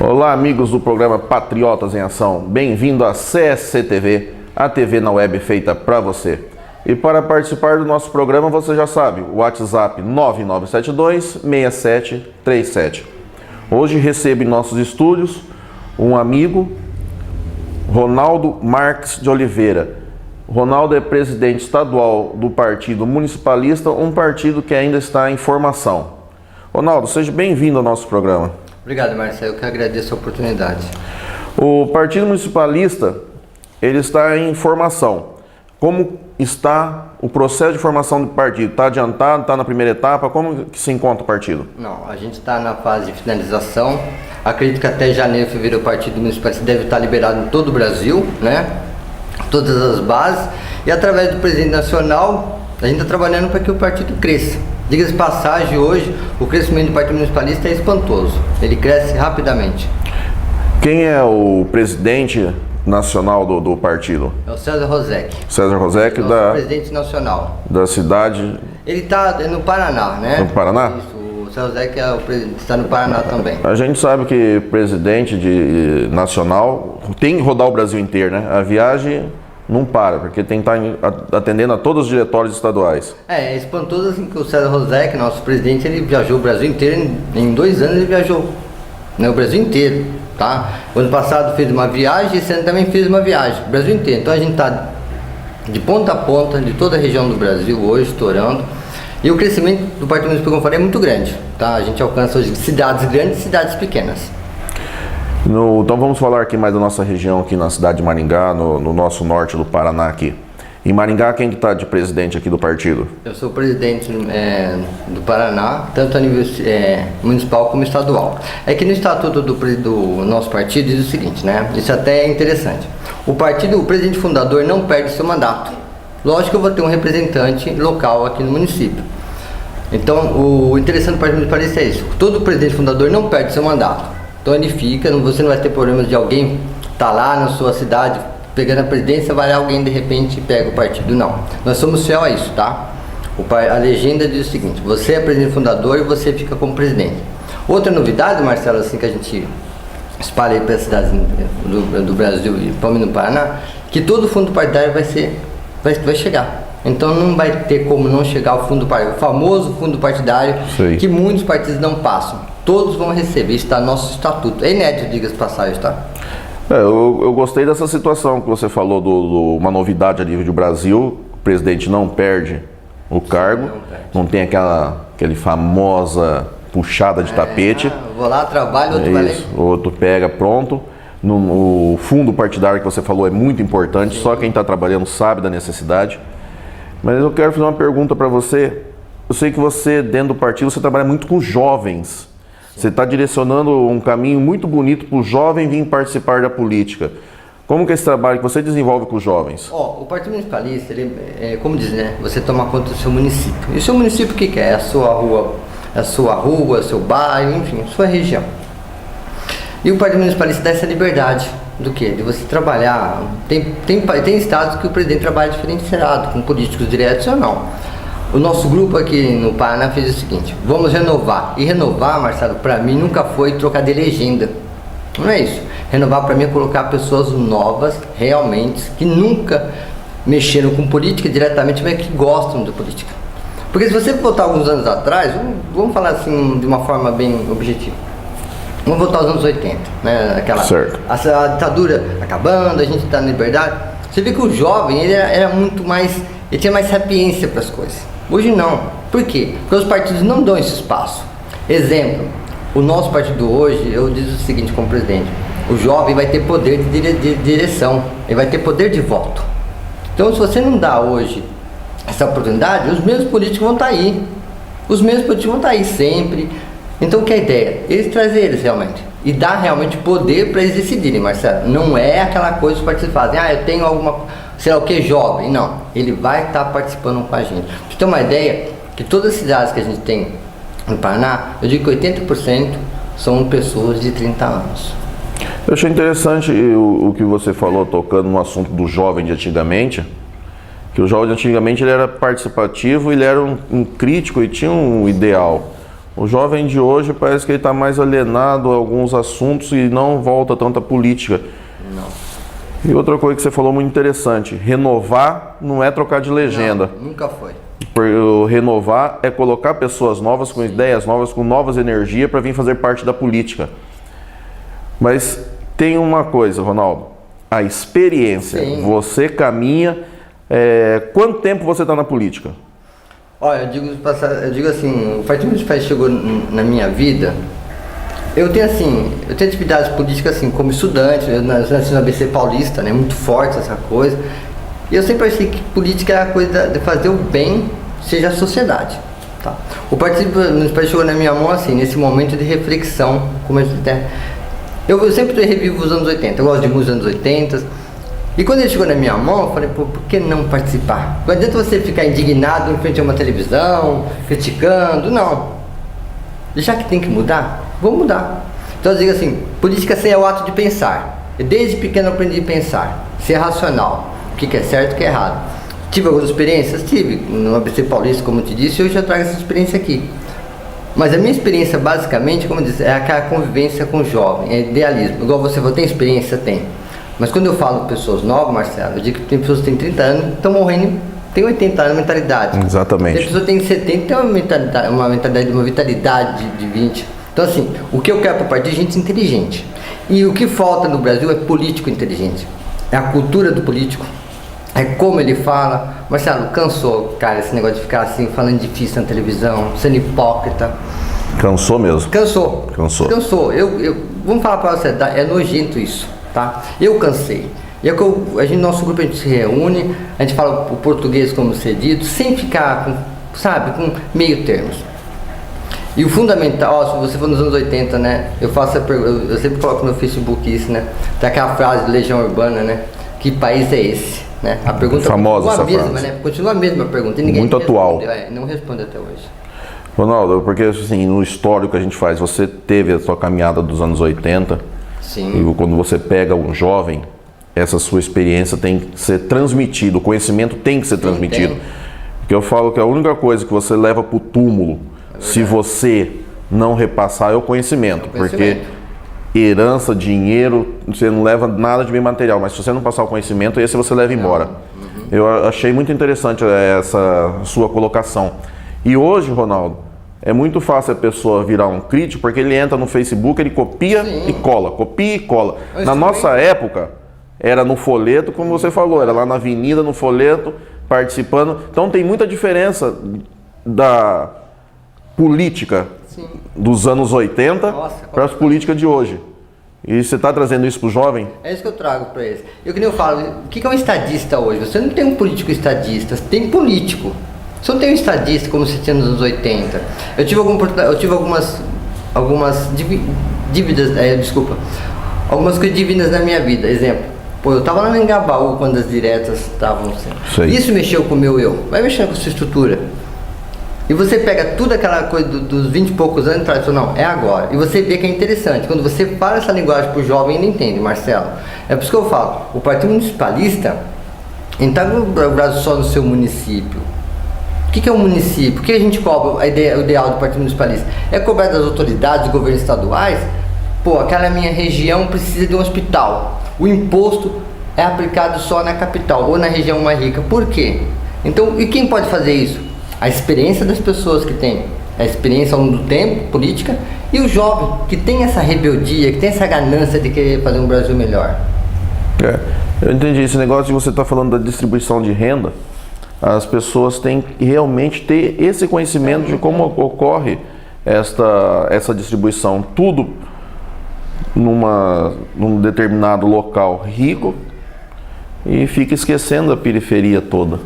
Olá, amigos do programa Patriotas em Ação. Bem-vindo à CSC-TV, a TV na web feita para você. E para participar do nosso programa, você já sabe, o WhatsApp 9972-6737. Hoje recebo em nossos estúdios um amigo, Ronaldo Marques de Oliveira. Ronaldo é presidente estadual do Partido Municipalista, um partido que ainda está em formação. Ronaldo, seja bem-vindo ao nosso programa. Obrigado, Marcelo. Eu que agradeço a oportunidade. O Partido Municipalista, ele está em formação. Como está o processo de formação do partido? Está adiantado? Está na primeira etapa? Como que se encontra o partido? Não, a gente está na fase de finalização. Acredito que até janeiro, fevereiro, o Partido Municipalista deve estar liberado em todo o Brasil, né? Todas as bases. E através do presidente nacional, a gente está trabalhando para que o partido cresça. Diga-se de passagem, hoje o crescimento do Partido Municipalista é espantoso. Ele cresce rapidamente. Quem é o presidente nacional do partido? É o César Rosec. César Rosec, presidente nacional. Da cidade... Ele está no Paraná, né? No Paraná? Isso, o César Rosec é o presidente, está no Paraná também. A gente sabe que presidente nacional tem que rodar o Brasil inteiro, né? A viagem não para, porque tem que estar atendendo a todos os diretórios estaduais. É espantoso assim que o César Rosec, nosso presidente, ele viajou o Brasil inteiro, em 2 anos ele viajou, né, o Brasil inteiro, tá? O ano passado fez uma viagem, esse ano também fez uma viagem, o Brasil inteiro. Então a gente está de ponta a ponta, de toda a região do Brasil hoje, estourando. E o crescimento do Partido Municipal, como eu falei, é muito grande, tá? A gente alcança hoje cidades grandes e cidades pequenas. Então vamos falar aqui mais da nossa região, aqui na cidade de Maringá, no nosso norte do Paraná aqui. Em Maringá, quem que está de presidente aqui do partido? Eu sou presidente do Paraná, tanto a nível municipal como estadual. É que no estatuto do nosso partido diz o seguinte, né? Isso até é interessante. O presidente fundador não perde seu mandato. Lógico que eu vou ter um representante local aqui no município. Então, o interessante do Partido Municipalista é isso. Todo presidente fundador não perde seu mandato. Então ele fica, você não vai ter problemas de alguém estar lá na sua cidade pegando a presidência, vai lá alguém de repente pega o partido. Não, nós somos fiel a isso, tá? A legenda diz o seguinte: você é presidente fundador e você fica como presidente. Outra novidade, Marcelo, assim que a gente espalha para as cidades do Brasil e principalmente no Paraná, que todo fundo partidário vai chegar. Então não vai ter como não chegar ao fundo partidário, o famoso fundo partidário. Sim. Que muitos partidos não passam. Todos vão receber, está no nosso estatuto. É inédito, diga-se de passagem, tá? Eu gostei dessa situação que você falou, uma novidade a nível do Brasil. O presidente não perde o cargo, não tem aquele famosa puxada de tapete. Vou lá, trabalho, outro vai lá. Outro pega, pronto. O fundo partidário que você falou é muito importante. Sim. Só quem está trabalhando sabe da necessidade. Mas eu quero fazer uma pergunta para você. Eu sei que você, dentro do partido, você trabalha muito com jovens. Você está direcionando um caminho muito bonito para o jovem vir participar da política. Como que é esse trabalho que você desenvolve com os jovens? O Partido Municipalista, ele, como diz, né? Você toma conta do seu município. E o seu município o que é? É a sua rua, seu bairro, enfim, sua região. E o Partido Municipalista dá essa liberdade do quê? De você trabalhar. Tem estados que o presidente trabalha diferenciado, com políticos diretos ou não. O nosso grupo aqui no Paraná fez o seguinte: vamos renovar. E renovar, Marcelo, para mim nunca foi trocar de legenda. Não é isso. Renovar para mim é colocar pessoas novas, realmente, que nunca mexeram com política diretamente, mas que gostam de política. Porque se você voltar alguns anos atrás, vamos falar assim de uma forma bem objetiva. Vamos voltar aos anos 80, né? A ditadura acabando, a gente está na liberdade. Você vê que o jovem ele era muito mais, ele tinha mais sapiência para as coisas. Hoje não. Por quê? Porque os partidos não dão esse espaço. Exemplo, o nosso partido hoje, eu digo o seguinte como presidente: o jovem vai ter poder de direção, ele vai ter poder de voto. Então, se você não dá hoje essa oportunidade, os mesmos políticos vão estar aí. Os mesmos políticos vão estar aí sempre. Então, o que é a ideia? Eles trazem eles realmente. E dar realmente poder para eles decidirem, Marcelo. Não é aquela coisa que os partidos fazem: eu tenho alguma, sei lá o que, jovem. Não, ele vai estar participando com a gente. Pra você ter uma ideia, que todas as cidades que a gente tem no Paraná, eu digo que 80% são pessoas de 30 anos. Eu achei interessante o que você falou, tocando no assunto do jovem de antigamente, que o jovem de antigamente ele era participativo, ele era um crítico e tinha um ideal. O jovem de hoje parece que ele está mais alienado a alguns assuntos e não volta tanto à política. Não. E outra coisa que você falou muito interessante, renovar não é trocar de legenda. Não, nunca foi. O renovar é colocar pessoas novas, com ideias novas, com novas energias para vir fazer parte da política. Mas tem uma coisa, Ronaldo, a experiência. Sim. Você caminha... quanto tempo você está na política? Olha, eu digo assim, o Partido Municipal chegou na minha vida, eu tenho atividades políticas assim, como estudante, eu nasci no ABC Paulista, né, muito forte essa coisa, e eu sempre achei que política era a coisa de fazer o bem, seja a sociedade, tá? O Partido Municipal chegou na minha mão assim, nesse momento de reflexão, como eu sempre revivo os anos 80, eu gosto de música dos anos 80, e quando ele chegou na minha mão, eu falei, pô, por que não participar? Não adianta você ficar indignado em frente a uma televisão, criticando, não. Já que tem que mudar, vamos mudar. Então eu digo assim, política é o ato de pensar. Eu, desde pequeno eu aprendi a pensar, ser racional, o que é certo e o que é errado. Tive algumas experiências? Tive, no ABC Paulista, como eu te disse, e hoje eu trago essa experiência aqui. Mas a minha experiência, basicamente, como eu disse, é aquela convivência com o jovem, é idealismo. Igual você falou, tem experiência? Tem. Mas quando eu falo pessoas novas, Marcelo, eu digo que tem pessoas que têm 30 anos, estão morrendo, tem 80 anos, mentalidade. Exatamente. Tem pessoas que têm 70, tem uma mentalidade, uma vitalidade de 20. Então assim, o que eu quero para o partido é gente inteligente. E o que falta no Brasil é político inteligente. É a cultura do político. É como ele fala. Marcelo, cansou, cara, esse negócio de ficar assim, falando difícil na televisão, sendo hipócrita. Cansou mesmo? Cansou. Vamos falar para você, é nojento isso. Tá? Eu cansei. E é que nosso grupo a gente se reúne, a gente fala o português como ser dito, sem ficar com meio termos. E o fundamental, se você for nos anos 80, né? Eu sempre coloco no Facebook isso, né? Tem aquela frase de Legião Urbana, né? Que país é esse? Né? A pergunta famosa continua a mesma, frase. né? Continua a mesma pergunta. E ninguém muito atual. Não responde até hoje. Ronaldo, porque assim, no histórico que a gente faz, você teve a sua caminhada dos anos 80. Sim. E quando você pega um jovem, essa sua experiência tem que ser transmitida, o conhecimento tem que ser transmitido. Tem. Porque eu falo que a única coisa que você leva para o túmulo, se você não repassar, é o conhecimento. Porque herança, dinheiro, você não leva nada de bem material, mas se você não passar o conhecimento, esse você leva embora. Uhum. Eu achei muito interessante essa sua colocação. E hoje, Ronaldo, é muito fácil a pessoa virar um crítico, porque ele entra no Facebook, ele copia e cola, copia e cola. Na nossa época, era no folheto, como você falou, era lá na avenida, no folheto, participando. Então tem muita diferença da política dos anos 80 para as políticas de hoje. E você está trazendo isso para o jovem? É isso que eu trago para eles. Eu que nem eu falo, o que é um estadista hoje? Você não tem um político estadista, você tem político. Você não tem um estadista como se tinha nos anos 80. Eu tive algumas dívidas, algumas coisas divinas na minha vida. Exemplo, eu estava lá no Engabaú quando as diretas estavam sendo. Isso mexeu com o meu eu, vai mexendo com a sua estrutura. E você pega tudo aquela coisa dos 20 e poucos anos tradicional, é agora. E você vê que é interessante. Quando você fala essa linguagem para o jovem, ele entende, Marcelo. É por isso que eu falo, o Partido Municipalista, ele está no Brasil só no seu município. O que é um município? O que a gente cobra? O ideal do Partido Municipalista é cobrar das autoridades, dos governos estaduais. Pô, aquela minha região precisa de um hospital. O imposto é aplicado só na capital ou na região mais rica. Por quê? Então, e quem pode fazer isso? A experiência das pessoas que têm, a experiência ao longo do tempo, política, e o jovem que tem essa rebeldia, que tem essa ganância de querer fazer um Brasil melhor. Eu entendi. Esse negócio de você estar falando da distribuição de renda, as pessoas têm que realmente ter esse conhecimento de como ocorre essa distribuição. Tudo num determinado local rico e fica esquecendo a periferia toda.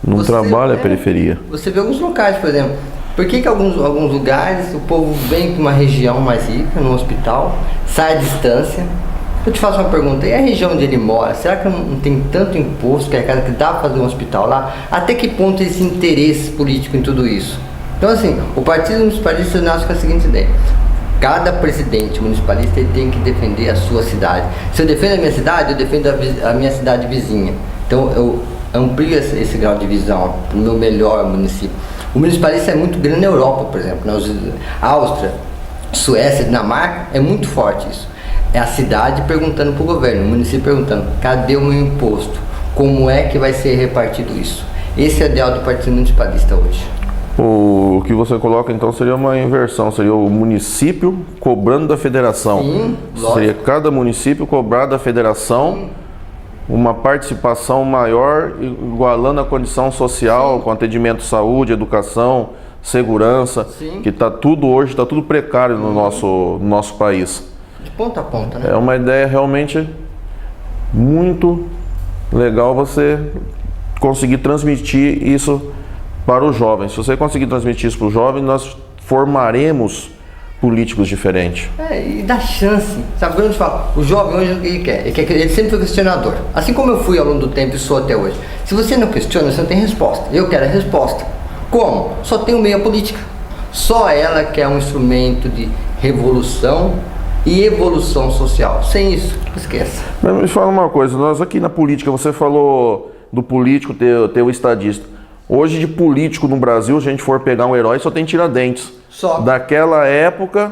Não trabalha a periferia. Você vê alguns locais, por exemplo. Por que alguns lugares o povo vem para uma região mais rica, num hospital, sai à distância? Eu te faço uma pergunta, e a região onde ele mora, será que não tem tanto imposto que dá para fazer um hospital lá? Até que ponto esse interesse político em tudo isso? Então assim, o Partido Municipalista nasce com a seguinte ideia: cada presidente municipalista ele tem que defender a sua cidade. Se eu defendo a minha cidade, eu defendo a minha cidade vizinha. Então eu amplio esse grau de visão para o meu melhor município. O municipalista é muito grande na Europa, por exemplo, né? Áustria, Suécia, Dinamarca, é muito forte isso. É a cidade perguntando para o governo, o município perguntando, cadê o meu imposto? Como é que vai ser repartido isso? Esse é o ideal do Partido Municipalista hoje. O que você coloca então seria uma inversão, seria o município cobrando da federação. Sim, lógico. Seria cada município cobrar da federação uma participação maior, igualando a condição social, com atendimento de saúde, educação, segurança, que está tudo hoje, está tudo precário no nosso país. De ponta a ponta, né? É uma ideia realmente muito legal você conseguir transmitir isso para os jovens. Se você conseguir transmitir isso para os jovens, nós formaremos políticos diferentes. E dá chance. Sabe quando a gente fala, o jovem hoje o que ele quer? Ele sempre foi questionador. Assim como eu fui ao longo do tempo e sou até hoje. Se você não questiona, você não tem resposta. Eu quero a resposta. Como? Só tem o meio a política. Só ela que é um instrumento de revolução e evolução social. Sem isso, esqueça. Mas me fala uma coisa, nós aqui na política, você falou do político ter o estadista. Hoje de político no Brasil, se a gente for pegar um herói, só tem Tiradentes. Só. Daquela época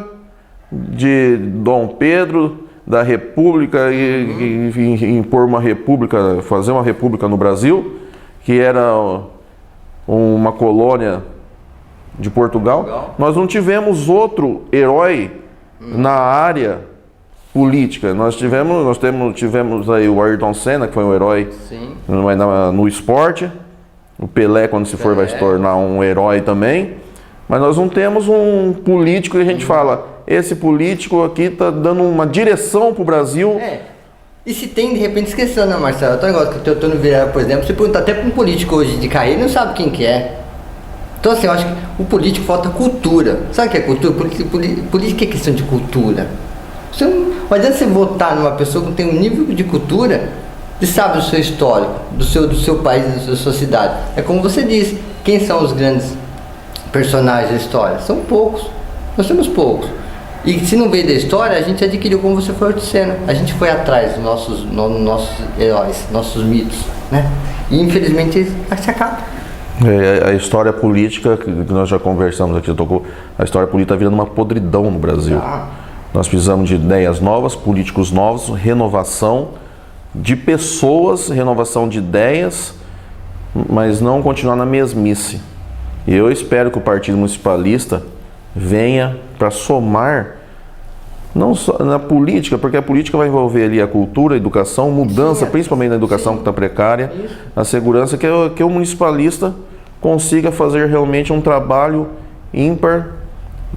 de Dom Pedro, da República, e impor uma república, fazer uma república no Brasil, que era uma colônia de Portugal. Nós não tivemos outro herói na área política. Nós tivemos aí o Ayrton Senna, que foi um herói no esporte. O Pelé, quando se for, vai se tornar um herói também. Mas nós não temos um político que a gente fala, esse político aqui está dando uma direção para o Brasil. E se tem, de repente, esquecendo, né, Marcelo? Outro negócio que eu estou no Viraram, por exemplo, se perguntar até para um político hoje de carreira, ele não sabe quem que é. Então, assim, eu acho que o político falta cultura. Sabe o que é cultura? Política é questão de cultura. Não adianta você votar numa pessoa que não tem um nível de cultura e sabe do seu histórico, do seu país, da sua cidade. É como você disse, quem são os grandes personagens da história? São poucos. Nós temos poucos. E se não veio da história, a gente adquiriu, como você foi dizendo. A gente foi atrás dos nossos heróis, nossos mitos, né? E infelizmente se acaba. A história política, que nós já conversamos aqui, a história política está virando uma podridão no Brasil. Nós precisamos de ideias novas, políticos novos, renovação de pessoas, renovação de ideias, mas não continuar na mesmice. E eu espero que o Partido Municipalista venha para somar, não só na política, porque a política vai envolver ali a cultura, a educação, mudança, principalmente na educação que está precária, a segurança, que o municipalista consiga fazer realmente um trabalho ímpar,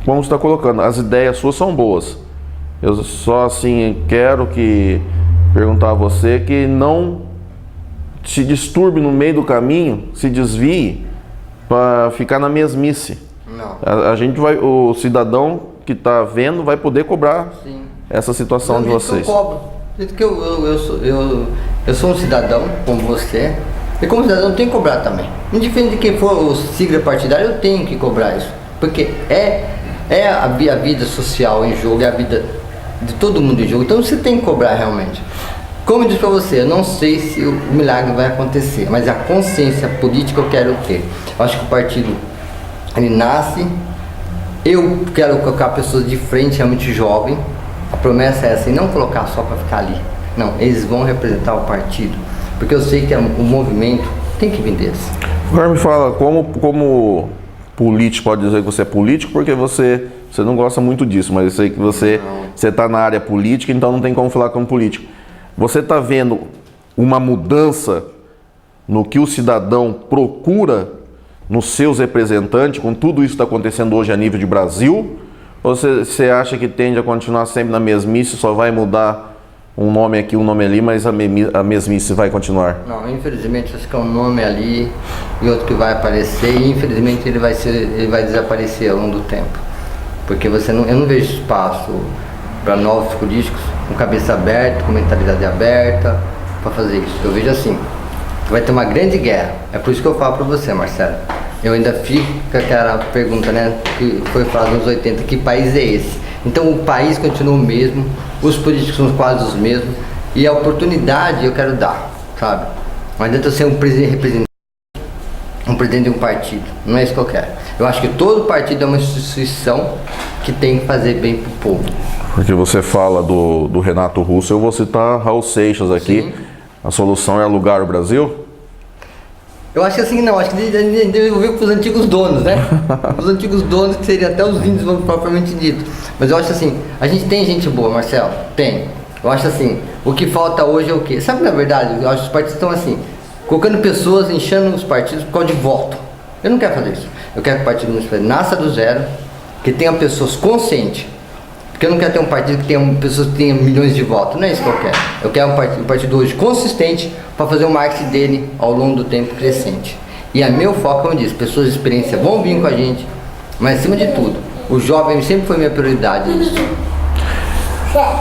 como você está colocando. As ideias suas são boas. Eu só assim quero perguntar a você que não se disturbe no meio do caminho, se desvie para ficar na mesmice. Não. O cidadão que está vendo vai poder cobrar essa situação de vocês. Eu cobro. Que eu sou um cidadão como você, e como cidadão eu tenho que cobrar também. Indiferente de quem for o sigla partidário, eu tenho que cobrar isso. Porque é a vida social em jogo, é a vida de todo mundo em jogo. Então você tem que cobrar realmente. Como eu disse para você, eu não sei se o milagre vai acontecer, mas a consciência política eu quero ter. Eu acho que o partido, ele nasce, eu quero colocar pessoas de frente, realmente jovem. A promessa é essa, e não colocar só para ficar ali. Não, eles vão representar o partido, porque eu sei que o movimento tem que vir deles. Agora me fala, como político, pode dizer que você é político, porque você não gosta muito disso, mas eu sei que você está na área política, então não tem como falar como político. Você está vendo uma mudança no que o cidadão procura nos seus representantes, com tudo isso que está acontecendo hoje a nível de Brasil? Ou você acha que tende a continuar sempre na mesmice, só vai mudar um nome aqui, um nome ali, mas a mesmice vai continuar? Não, infelizmente acho que é um nome ali e outro que vai aparecer, e infelizmente ele vai desaparecer ao longo do tempo. Porque eu não vejo espaço para novos políticos com cabeça aberta, com mentalidade aberta, para fazer isso. Eu vejo assim, vai ter uma grande guerra. É por isso que eu falo para você, Marcelo. Eu ainda fico com aquela pergunta, né, que foi falada nos 80, que país é esse? Então o país continua o mesmo, os políticos são quase os mesmos, e a oportunidade eu quero dar, sabe? Não adianta eu ser um presidente de um partido. Não é isso que eu quero. Eu acho que todo partido é uma instituição que tem que fazer bem pro povo. Porque você fala do Renato Russo, eu vou citar Raul Seixas aqui. Sim. A solução é alugar o Brasil? Eu acho que assim, não, acho que ele devolveu para os antigos donos, né? Os antigos donos, que seriam até os índios propriamente dito. Mas eu acho assim, a gente tem gente boa, Marcelo, tem. Eu acho assim, o que falta hoje é o quê? Sabe, na verdade, eu acho que os partidos estão assim, colocando pessoas, inchando os partidos por causa de voto. Eu não quero fazer isso. Eu quero que o partido municipal nasça do zero, que tenha pessoas conscientes. Porque eu não quero ter um partido que tenha pessoas que tenham milhões de votos. Não é isso que eu quero. Eu quero um partido hoje consistente para fazer o marketing dele ao longo do tempo crescente. E a meu foco, como eu disse, pessoas de experiência vão vir com a gente, mas acima de tudo, o jovem sempre foi minha prioridade.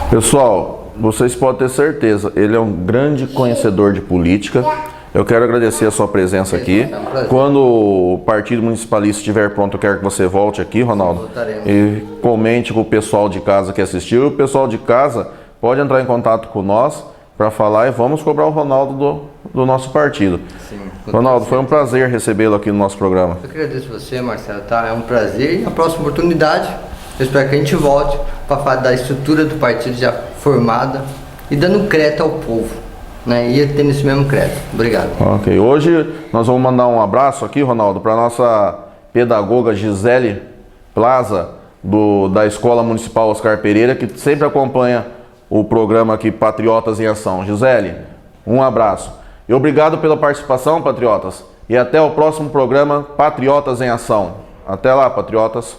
Pessoal, vocês podem ter certeza, ele é um grande conhecedor de política. Eu quero agradecer a sua presença aqui. É um prazer. Quando o Partido Municipalista estiver pronto, eu quero que você volte aqui, Ronaldo. Voltaremos. E comente com o pessoal de casa que assistiu. E o pessoal de casa pode entrar em contato com nós para falar e vamos cobrar o Ronaldo do nosso partido. Sim, Ronaldo, foi um prazer recebê-lo aqui no nosso programa. Eu que agradeço você, Marcelo, tá? É um prazer. E na próxima oportunidade, eu espero que a gente volte para falar da estrutura do partido já formada e dando crédito ao povo, né? E tendo esse mesmo crédito. Obrigado. Ok, hoje nós vamos mandar um abraço aqui, Ronaldo, para a nossa pedagoga Gisele Plaza, da Escola Municipal Oscar Pereira, que sempre acompanha o programa aqui Patriotas em Ação. Gisele, um abraço. E obrigado pela participação, patriotas. E até o próximo programa Patriotas em Ação. Até lá, patriotas.